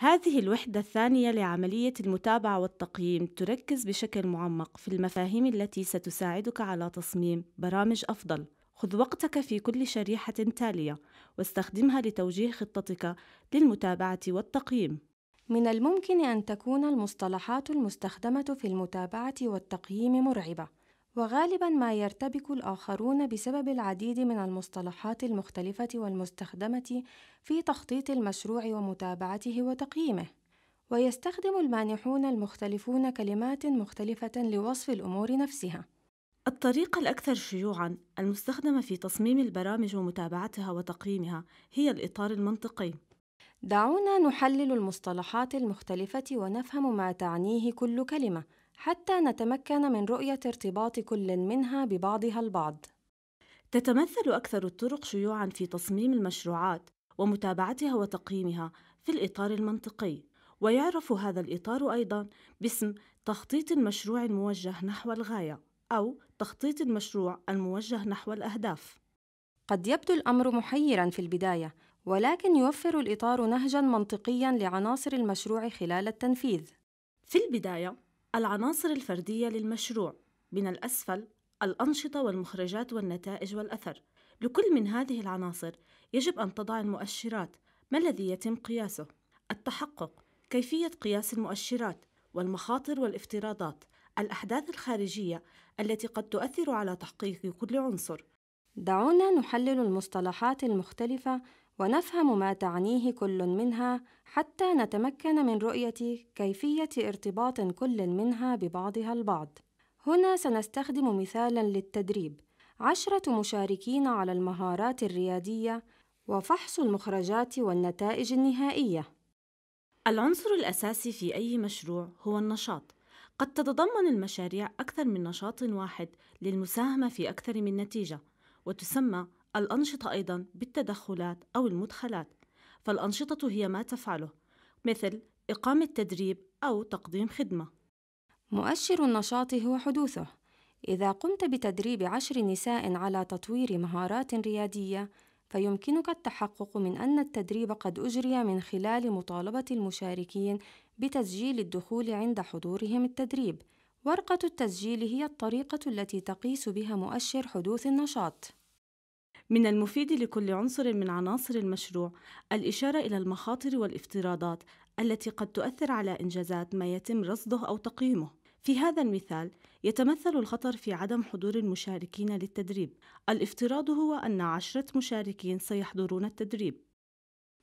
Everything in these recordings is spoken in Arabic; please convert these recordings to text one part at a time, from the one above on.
هذه الوحدة الثانية لعملية المتابعة والتقييم تركز بشكل معمق في المفاهيم التي ستساعدك على تصميم برامج أفضل. خذ وقتك في كل شريحة تالية واستخدمها لتوجيه خطتك للمتابعة والتقييم. من الممكن أن تكون المصطلحات المستخدمة في المتابعة والتقييم مرعبة، وغالباً ما يرتبك الآخرون بسبب العديد من المصطلحات المختلفة والمستخدمة في تخطيط المشروع ومتابعته وتقييمه. ويستخدم المانحون المختلفون كلمات مختلفة لوصف الأمور نفسها. الطريقة الأكثر شيوعاً المستخدمة في تصميم البرامج ومتابعتها وتقييمها هي الإطار المنطقي. دعونا نحلل المصطلحات المختلفة ونفهم ما تعنيه كل كلمة حتى نتمكن من رؤية ارتباط كل منها ببعضها البعض. تتمثل أكثر الطرق شيوعاً في تصميم المشروعات ومتابعتها وتقييمها في الإطار المنطقي، ويعرف هذا الإطار أيضاً باسم تخطيط المشروع الموجه نحو الغاية أو تخطيط المشروع الموجه نحو الأهداف. قد يبدو الأمر محيراً في البداية، ولكن يوفر الإطار نهجاً منطقياً لعناصر المشروع خلال التنفيذ. في البداية، العناصر الفردية للمشروع، من الأسفل الأنشطة والمخرجات والنتائج والأثر. لكل من هذه العناصر يجب أن تضع المؤشرات، ما الذي يتم قياسه، التحقق، كيفية قياس المؤشرات، والمخاطر والافتراضات، الأحداث الخارجية التي قد تؤثر على تحقيق كل عنصر. دعونا نحلل المصطلحات المختلفة ونفهم ما تعنيه كل منها حتى نتمكن من رؤية كيفية ارتباط كل منها ببعضها البعض. هنا سنستخدم مثالاً للتدريب: 10 مشاركين على المهارات الريادية وفحص المخرجات والنتائج النهائية. العنصر الأساسي في أي مشروع هو النشاط. قد تتضمن المشاريع أكثر من نشاط واحد للمساهمة في أكثر من نتيجة، وتسمى الأنشطة أيضاً بالتدخلات أو المدخلات. فالأنشطة هي ما تفعله، مثل إقامة تدريب أو تقديم خدمة. مؤشر النشاط هو حدوثه. إذا قمت بتدريب 10 نساء على تطوير مهارات ريادية، فيمكنك التحقق من أن التدريب قد أجري من خلال مطالبة المشاركين بتسجيل الدخول عند حضورهم التدريب. ورقة التسجيل هي الطريقة التي تقيس بها مؤشر حدوث النشاط. من المفيد لكل عنصر من عناصر المشروع الإشارة إلى المخاطر والافتراضات التي قد تؤثر على إنجازات ما يتم رصده أو تقييمه. في هذا المثال يتمثل الخطر في عدم حضور المشاركين للتدريب. الافتراض هو أن 10 مشاركين سيحضرون التدريب.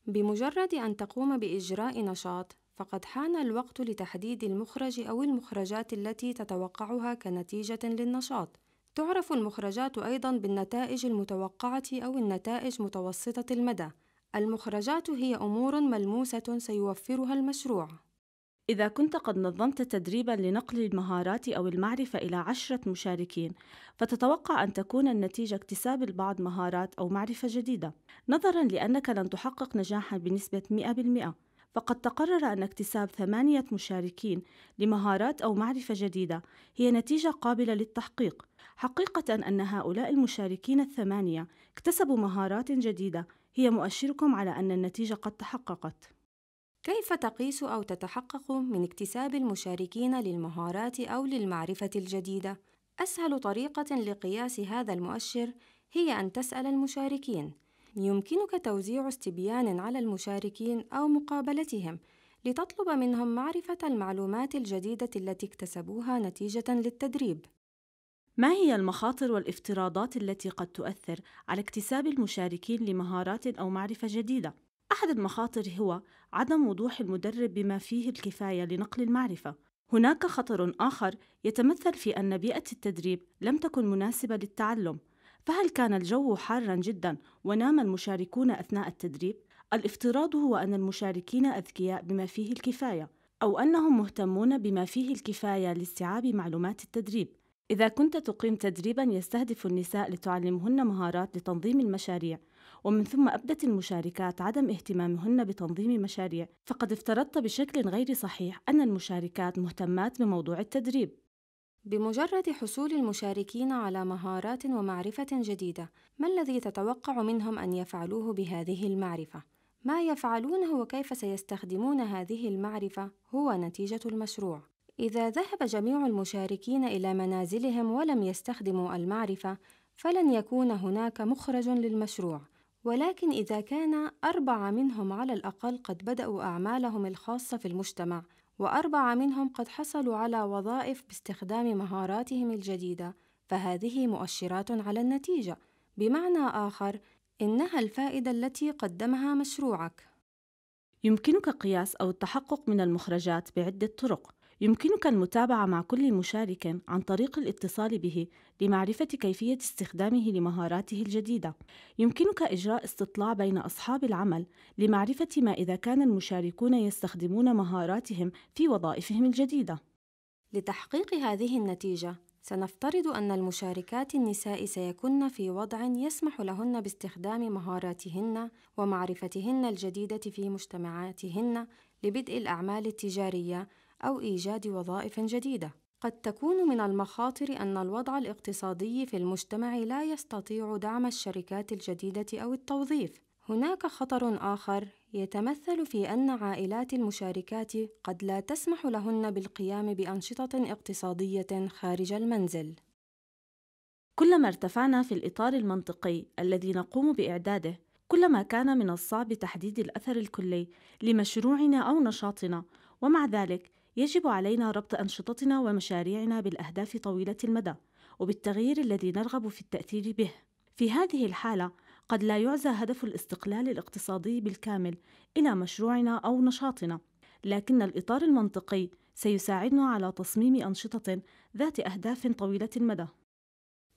بمجرد أن تقوم بإجراء نشاط، فقد حان الوقت لتحديد المخرج أو المخرجات التي تتوقعها كنتيجة للنشاط. تعرف المخرجات أيضاً بالنتائج المتوقعة أو النتائج متوسطة المدى. المخرجات هي أمور ملموسة سيوفرها المشروع. إذا كنت قد نظمت تدريباً لنقل المهارات أو المعرفة إلى 10 مشاركين، فتتوقع أن تكون النتيجة اكتساب البعض مهارات أو معرفة جديدة. نظراً لأنك لن تحقق نجاحاً بنسبة 100%، فقد تقرر أن اكتساب 8 مشاركين لمهارات أو معرفة جديدة هي نتيجة قابلة للتحقيق. حقيقة أن هؤلاء المشاركين ال8 اكتسبوا مهارات جديدة هي مؤشركم على أن النتيجة قد تحققت. كيف تقيس أو تتحقق من اكتساب المشاركين للمهارات أو للمعرفة الجديدة؟ أسهل طريقة لقياس هذا المؤشر هي أن تسأل المشاركين. يمكنك توزيع استبيان على المشاركين أو مقابلتهم لتطلب منهم معرفة المعلومات الجديدة التي اكتسبوها نتيجة للتدريب. ما هي المخاطر والافتراضات التي قد تؤثر على اكتساب المشاركين لمهارات أو معرفة جديدة؟ أحد المخاطر هو عدم وضوح المدرب بما فيه الكفاية لنقل المعرفة. هناك خطر آخر يتمثل في أن بيئة التدريب لم تكن مناسبة للتعلم. فهل كان الجو حاراً جداً ونام المشاركون أثناء التدريب؟ الافتراض هو أن المشاركين أذكياء بما فيه الكفاية، أو أنهم مهتمون بما فيه الكفاية لاستيعاب معلومات التدريب. إذا كنت تقيم تدريباً يستهدف النساء لتعلمهن مهارات لتنظيم المشاريع، ومن ثم أبدت المشاركات عدم اهتمامهن بتنظيم مشاريع، فقد افترضت بشكل غير صحيح أن المشاركات مهتمات بموضوع التدريب. بمجرد حصول المشاركين على مهارات ومعرفة جديدة، ما الذي تتوقع منهم أن يفعلوه بهذه المعرفة؟ ما يفعلونه وكيف سيستخدمون هذه المعرفة هو نتيجة المشروع. إذا ذهب جميع المشاركين إلى منازلهم ولم يستخدموا المعرفة، فلن يكون هناك مخرج للمشروع. ولكن إذا كان 4 منهم على الأقل قد بدأوا أعمالهم الخاصة في المجتمع، و4 منهم قد حصلوا على وظائف باستخدام مهاراتهم الجديدة، فهذه مؤشرات على النتيجة. بمعنى آخر، إنها الفائدة التي قدمها مشروعك. يمكنك قياس أو التحقق من المخرجات بعدة طرق. يمكنك المتابعة مع كل مشارك عن طريق الاتصال به لمعرفة كيفية استخدامه لمهاراته الجديدة. يمكنك إجراء استطلاع بين أصحاب العمل لمعرفة ما إذا كان المشاركون يستخدمون مهاراتهم في وظائفهم الجديدة. لتحقيق هذه النتيجة، سنفترض أن المشاركات النساء سيكون في وضع يسمح لهن باستخدام مهاراتهن ومعرفتهن الجديدة في مجتمعاتهن لبدء الأعمال التجارية أو إيجاد وظائف جديدة. قد تكون من المخاطر أن الوضع الاقتصادي في المجتمع لا يستطيع دعم الشركات الجديدة أو التوظيف. هناك خطر آخر يتمثل في أن عائلات المشاركات قد لا تسمح لهن بالقيام بأنشطة اقتصادية خارج المنزل. كلما ارتفعنا في الإطار المنطقي الذي نقوم بإعداده، كلما كان من الصعب تحديد الأثر الكلي لمشروعنا أو نشاطنا، ومع ذلك يجب علينا ربط أنشطتنا ومشاريعنا بالأهداف طويلة المدى وبالتغيير الذي نرغب في التأثير به. في هذه الحالة قد لا يعزى هدف الاستقلال الاقتصادي بالكامل إلى مشروعنا أو نشاطنا، لكن الإطار المنطقي سيساعدنا على تصميم أنشطة ذات أهداف طويلة المدى.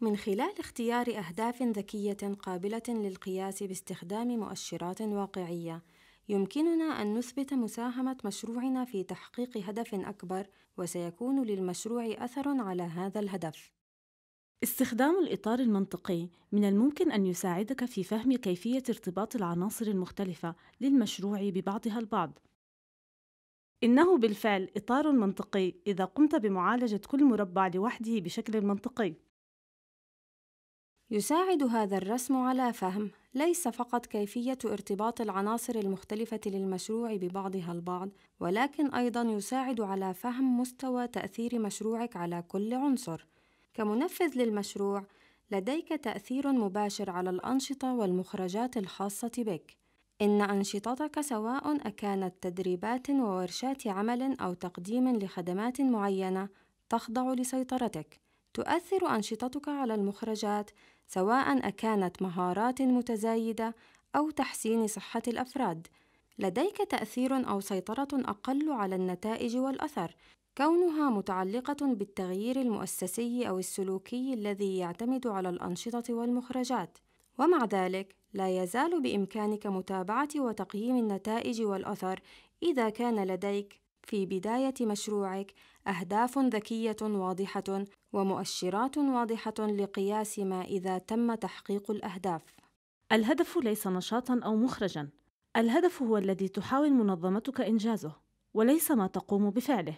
من خلال اختيار أهداف ذكية قابلة للقياس باستخدام مؤشرات واقعية، يمكننا أن نثبت مساهمة مشروعنا في تحقيق هدف أكبر، وسيكون للمشروع أثر على هذا الهدف. استخدام الإطار المنطقي من الممكن أن يساعدك في فهم كيفية ارتباط العناصر المختلفة للمشروع ببعضها البعض. إنه بالفعل إطار منطقي إذا قمت بمعالجة كل مربع لوحده بشكل منطقي. يساعد هذا الرسم على فهم ليس فقط كيفية ارتباط العناصر المختلفة للمشروع ببعضها البعض، ولكن أيضاً يساعد على فهم مستوى تأثير مشروعك على كل عنصر. كمنفذ للمشروع، لديك تأثير مباشر على الأنشطة والمخرجات الخاصة بك. إن أنشطتك سواء أكانت تدريبات وورشات عمل أو تقديم لخدمات معينة تخضع لسيطرتك. تؤثر أنشطتك على المخرجات سواء أكانت مهارات متزايدة أو تحسين صحة الأفراد. لديك تأثير أو سيطرة أقل على النتائج والأثر، كونها متعلقة بالتغيير المؤسسي أو السلوكي الذي يعتمد على الأنشطة والمخرجات. ومع ذلك، لا يزال بإمكانك متابعة وتقييم النتائج والأثر إذا كان لديك في بداية مشروعك أهداف ذكية واضحة ومؤشرات واضحة لقياس ما إذا تم تحقيق الأهداف. الهدف ليس نشاطاً أو مخرجاً، الهدف هو الذي تحاول منظمتك إنجازه، وليس ما تقوم بفعله.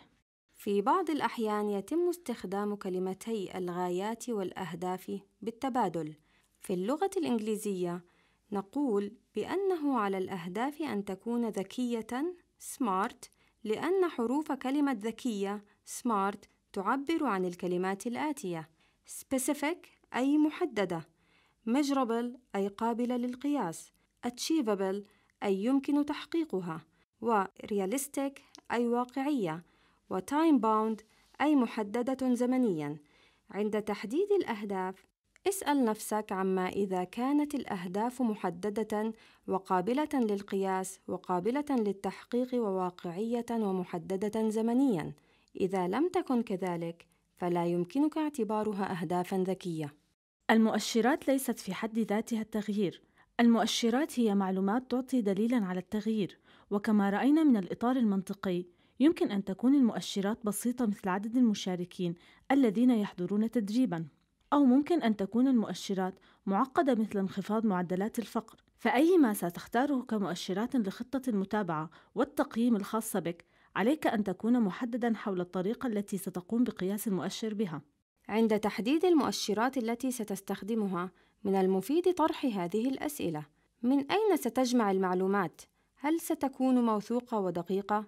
في بعض الأحيان يتم استخدام كلمتي الغايات والأهداف بالتبادل. في اللغة الإنجليزية نقول بأنه على الأهداف أن تكون ذكية smart، لأن حروف كلمة ذكية smart تعبر عن الكلمات الآتية: specific أي محددة، measurable أي قابلة للقياس، achievable أي يمكن تحقيقها، و realistic أي واقعية، و time bound أي محددة زمنياً. عند تحديد الأهداف، اسأل نفسك عما إذا كانت الأهداف محددة وقابلة للقياس وقابلة للتحقيق وواقعية ومحددة زمنياً. إذا لم تكن كذلك، فلا يمكنك اعتبارها أهدافاً ذكية. المؤشرات ليست في حد ذاتها التغيير. المؤشرات هي معلومات تعطي دليلاً على التغيير، وكما رأينا من الإطار المنطقي، يمكن أن تكون المؤشرات بسيطة مثل عدد المشاركين الذين يحضرون تدريباً، أو ممكن أن تكون المؤشرات معقدة مثل انخفاض معدلات الفقر. فأي ما ستختاره كمؤشرات لخطة المتابعة والتقييم الخاصة بك، عليك أن تكون محدداً حول الطريقة التي ستقوم بقياس المؤشر بها. عند تحديد المؤشرات التي ستستخدمها، من المفيد طرح هذه الأسئلة: من أين ستجمع المعلومات؟ هل ستكون موثوقة ودقيقة؟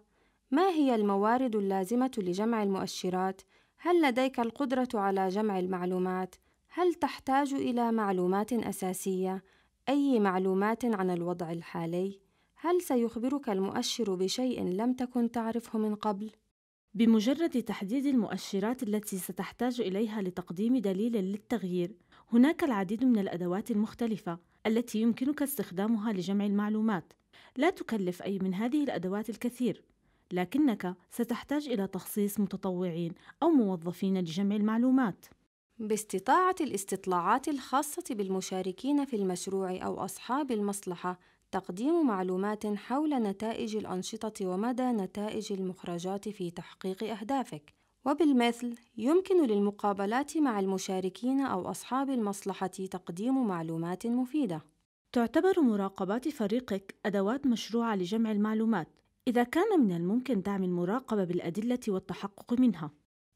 ما هي الموارد اللازمة لجمع المؤشرات؟ هل لديك القدرة على جمع المعلومات؟ هل تحتاج إلى معلومات أساسية؟ أي معلومات عن الوضع الحالي؟ هل سيخبرك المؤشر بشيء لم تكن تعرفه من قبل؟ بمجرد تحديد المؤشرات التي ستحتاج إليها لتقديم دليل للتغيير، هناك العديد من الأدوات المختلفة التي يمكنك استخدامها لجمع المعلومات. لا تكلف أي من هذه الأدوات الكثير، لكنك ستحتاج إلى تخصيص متطوعين أو موظفين لجمع المعلومات. باستطاعة الاستطلاعات الخاصة بالمشاركين في المشروع أو أصحاب المصلحة تقديم معلومات حول نتائج الأنشطة ومدى نتائج المخرجات في تحقيق أهدافك، وبالمثل يمكن للمقابلات مع المشاركين أو أصحاب المصلحة تقديم معلومات مفيدة. تعتبر مراقبات فريقك أدوات مشروعة لجمع المعلومات، إذا كان من الممكن دعم المراقبة بالأدلة والتحقق منها.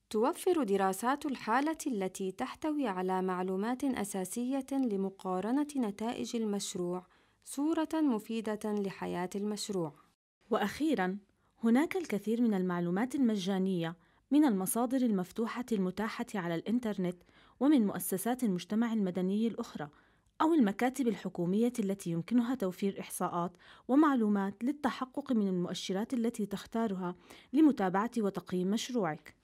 توفر دراسات الحالة التي تحتوي على معلومات أساسية لمقارنة نتائج المشروع صورة مفيدة لحياة المشروع. وأخيراً، هناك الكثير من المعلومات المجانية من المصادر المفتوحة المتاحة على الإنترنت ومن مؤسسات المجتمع المدني الأخرى أو المكاتب الحكومية التي يمكنها توفير إحصاءات ومعلومات للتحقق من المؤشرات التي تختارها لمتابعة وتقييم مشروعك.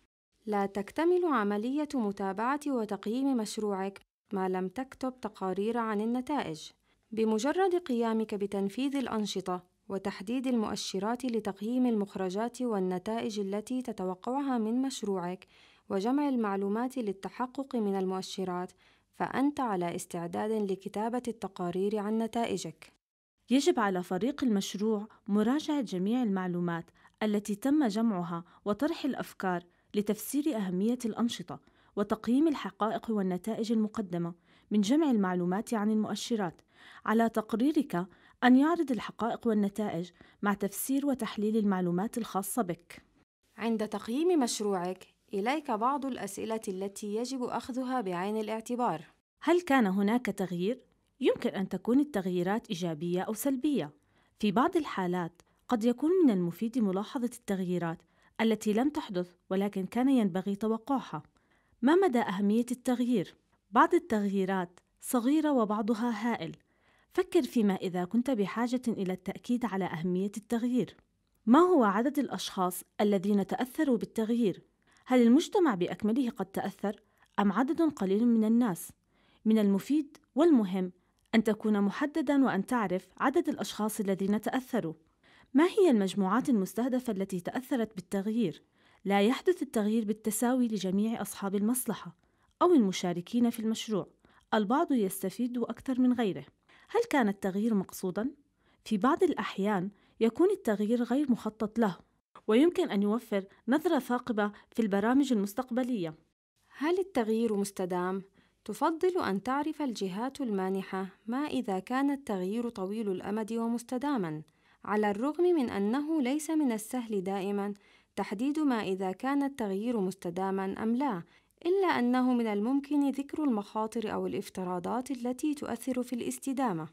لا تكتمل عملية متابعة وتقييم مشروعك ما لم تكتب تقارير عن النتائج. بمجرد قيامك بتنفيذ الأنشطة وتحديد المؤشرات لتقييم المخرجات والنتائج التي تتوقعها من مشروعك وجمع المعلومات للتحقق من المؤشرات، فأنت على استعداد لكتابة التقارير عن نتائجك. يجب على فريق المشروع مراجعة جميع المعلومات التي تم جمعها وطرح الأفكار لتفسير أهمية الأنشطة وتقييم الحقائق والنتائج المقدمة من جمع المعلومات عن المؤشرات. على تقريرك أن يعرض الحقائق والنتائج مع تفسير وتحليل المعلومات الخاصة بك. عند تقييم مشروعك، إليك بعض الأسئلة التي يجب أخذها بعين الاعتبار. هل كان هناك تغيير؟ يمكن أن تكون التغييرات إيجابية أو سلبية. في بعض الحالات قد يكون من المفيد ملاحظة التغييرات التي لم تحدث ولكن كان ينبغي توقعها. ما مدى أهمية التغيير؟ بعض التغييرات صغيرة وبعضها هائل. فكر فيما إذا كنت بحاجة إلى التأكيد على أهمية التغيير. ما هو عدد الأشخاص الذين تأثروا بالتغيير؟ هل المجتمع بأكمله قد تأثر أم عدد قليل من الناس؟ من المفيد والمهم أن تكون محدداً وأن تعرف عدد الأشخاص الذين تأثروا. ما هي المجموعات المستهدفة التي تأثرت بالتغيير؟ لا يحدث التغيير بالتساوي لجميع أصحاب المصلحة أو المشاركين في المشروع. البعض يستفيد أكثر من غيره. هل كان التغيير مقصوداً؟ في بعض الأحيان يكون التغيير غير مخطط له، ويمكن أن يوفر نظرة ثاقبة في البرامج المستقبلية. هل التغيير مستدام؟ تفضل أن تعرف الجهات المانحة ما إذا كان التغيير طويل الأمد ومستداماً، على الرغم من أنه ليس من السهل دائماً تحديد ما إذا كان التغيير مستداماً أم لا، إلا أنه من الممكن ذكر المخاطر أو الافتراضات التي تؤثر في الاستدامة.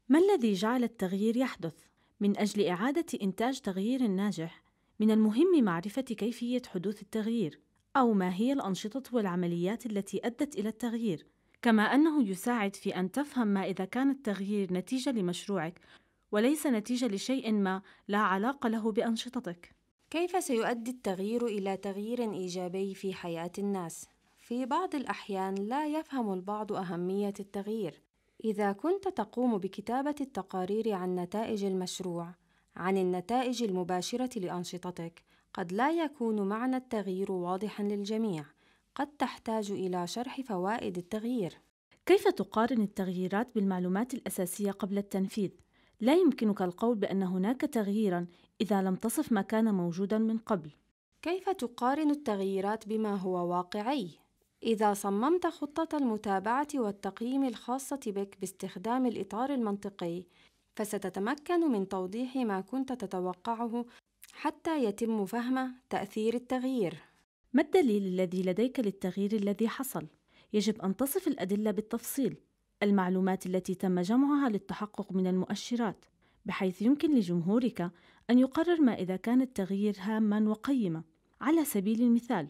ما الذي جعل التغيير يحدث؟ من أجل إعادة إنتاج تغيير ناجح، من المهم معرفة كيفية حدوث التغيير، أو ما هي الأنشطة والعمليات التي أدت إلى التغيير، كما أنه يساعد في أن تفهم ما إذا كان التغيير نتيجة لمشروعك وليس نتيجة لشيء ما لا علاقة له بأنشطتك. كيف سيؤدي التغيير إلى تغيير إيجابي في حياة الناس؟ في بعض الأحيان لا يفهم البعض أهمية التغيير. إذا كنت تقوم بكتابة التقارير عن نتائج المشروع، عن النتائج المباشرة لأنشطتك، قد لا يكون معنى التغيير واضحاً للجميع. قد تحتاج إلى شرح فوائد التغيير. كيف تقارن التغييرات بالمعلومات الأساسية قبل التنفيذ؟ لا يمكنك القول بأن هناك تغييراً إذا لم تصف ما كان موجوداً من قبل. كيف تقارن التغييرات بما هو واقعي؟ إذا صممت خطة المتابعة والتقييم الخاصة بك باستخدام الإطار المنطقي، فستتمكن من توضيح ما كنت تتوقعه حتى يتم فهم تأثير التغيير. ما الدليل الذي لديك للتغيير الذي حصل؟ يجب أن تصف الأدلة بالتفصيل. المعلومات التي تم جمعها للتحقق من المؤشرات، بحيث يمكن لجمهورك أن يقرر ما إذا كان التغيير هاماً وقيمة. على سبيل المثال،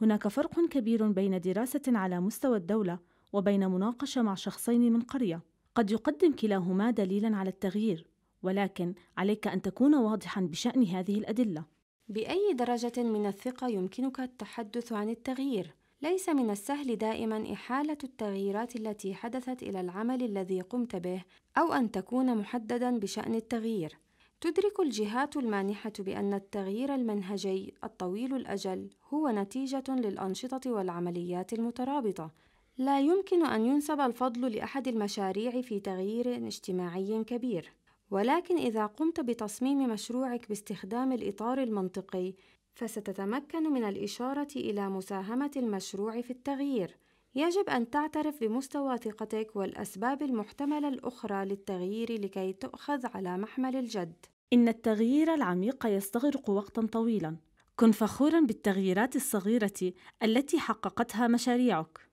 هناك فرق كبير بين دراسة على مستوى الدولة وبين مناقشة مع شخصين من قرية. قد يقدم كلاهما دليلاً على التغيير، ولكن عليك أن تكون واضحاً بشأن هذه الأدلة. بأي درجة من الثقة يمكنك التحدث عن التغيير؟ ليس من السهل دائماً إحالة التغييرات التي حدثت إلى العمل الذي قمت به أو أن تكون محدداً بشأن التغيير. تدرك الجهات المانحة بأن التغيير المنهجي الطويل الأجل هو نتيجة للأنشطة والعمليات المترابطة. لا يمكن أن ينسب الفضل لأحد المشاريع في تغيير اجتماعي كبير، ولكن إذا قمت بتصميم مشروعك باستخدام الإطار المنطقي، فستتمكن من الإشارة إلى مساهمة المشروع في التغيير. يجب أن تعترف بمستوى ثقتك والأسباب المحتملة الأخرى للتغيير لكي تؤخذ على محمل الجد. إن التغيير العميق يستغرق وقتاً طويلاً. كن فخوراً بالتغييرات الصغيرة التي حققتها مشاريعك.